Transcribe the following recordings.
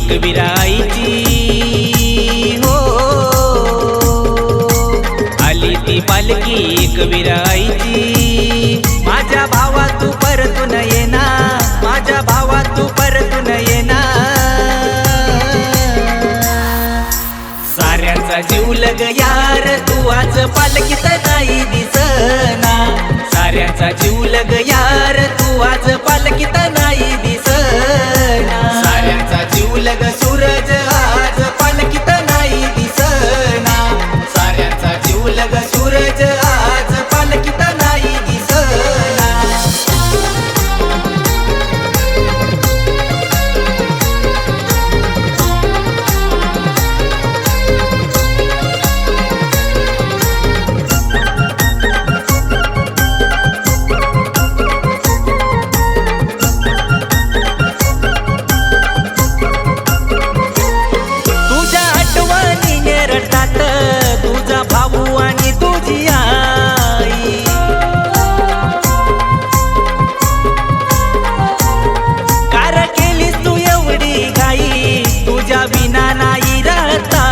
एकविराईची हो, आली ती पालखी एकविराईची। माझ्या भावा तू परतून येना, माझ्या भावा तू परतून येना। साऱ्यांचा जीव लग यार तू आज पालखीत नाही दिसना, साऱ्यांचा जीव लग यार तू आज पालखीत नाही दिसना। साऱ्यांचा जीव लग सूरज आज पालखीत नाही दिसना, साऱ्यांचा जीव लग सूरज आज पालखीत नाही दिसना। तुझा भाऊ आणि तुझी आई, कार केलीस तू एवढी घाई, तुझ्या विना नाही राहता,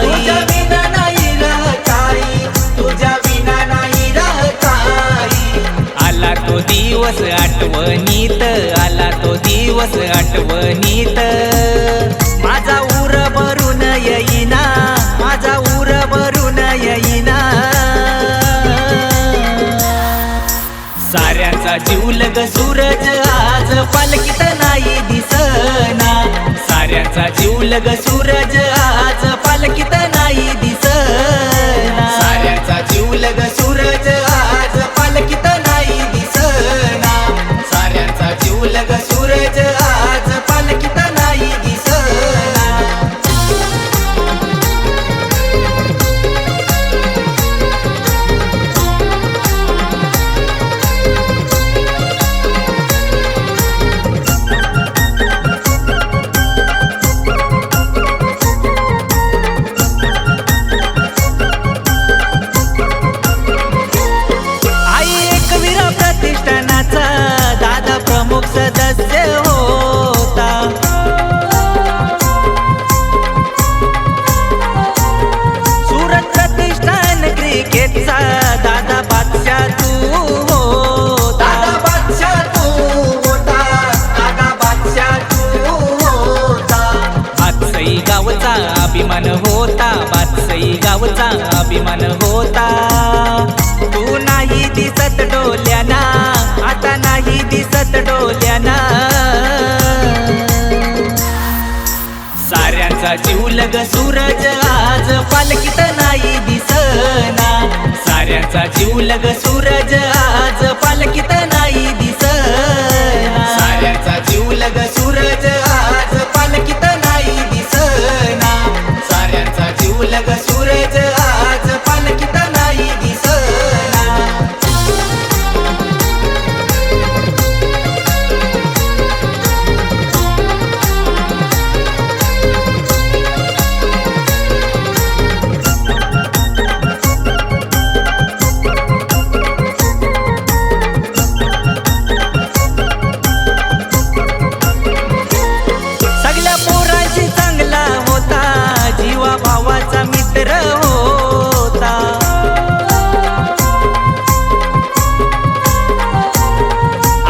तुझ्या विना नाही राहताई, तुझ्या विना नाही राहताई। आला तो दिवस आठवणीत, आला तो दिवस आठवणीत। माझा उर भरून येईना, माझा उर भरून येईना। साऱ्यांचा जीव लग सूरज आज पालखीत नाही दिसना, साऱ्यांचा जीव लग सूरज आज पालखीत नाही दिसना। साऱ्यांचा जीव लग सूरज आज पालखीत नाही दिसना, साऱ्यांचा जीव लग सूरज आज पालखीत नाही दिसना। प्रतिष्ठानाचा दादा प्रमुख सदस्य होता, सुरत प्रतिष्ठान क्रिकेटचा दादा बादशाह तू होता, दादा बादशाह तू होता, दादा बादशाह तू होता। बादशाही गावचा अभिमान होता, बादशाही गावचा अभिमान होता। तू नाही दिसत डोल्याना, आता नाही दिसत डोल्याना। साऱ्यांचा जीव लग सूरज आज पालखीत नाही दिसना, साऱ्यांचा जीव लग सूरज आज पालखीत नाही दिसना। साऱ्यांचा जीव लग सूरज आज पालखीत नाही दिसना, साऱ्यांचा जीव लग सूरज आज पालखीत नाही दिसना। सगळ्या पोरांशी चांगला होता, जीवा भावाचा मित्र होता।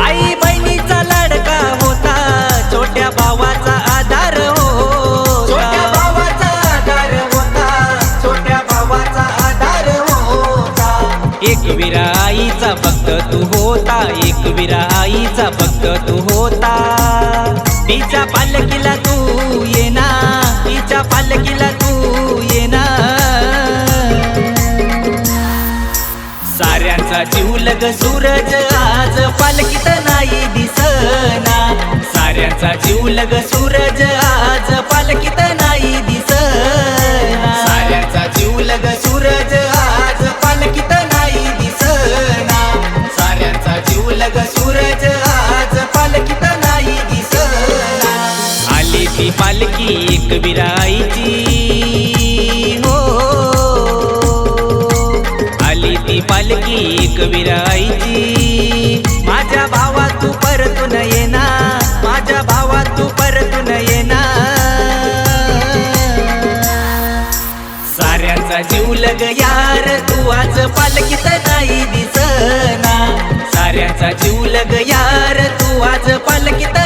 आई बहिणीचा लाडका होता, छोट्या भावाचा आधार होता, छोट्या भावाचा आधार होता, छोट्या भावाचा आधार होता। एकविराईचा भक्त तू होता, एकविराईचा भक्त तू होता। तिच्या पालखीला तू येना, तिच्या पालखीला तू येना। साऱ्यांचा जीव लग सूरज आज पालखीत नाही दिसना, साऱ्यांचा जीव लग सूरज आज पालखीत नाही दिसना। साऱ्यांचा जीव लग सूरज आज पालखीत नाही दिसना, साऱ्यांचा जीव लग सूरज आज पालखीत नाही दिसना। आली ती पालखी एकविराईची हो, आली ती पालखी एकविराईची। माझ्या भावा तू परतून येना, माझ्या भावा तू परतून येना। साऱ्यांचा जीवलग यार तू आज पालखीत नाही दिसना साऱ्यांचा जीवलग यार तू आज पालखीत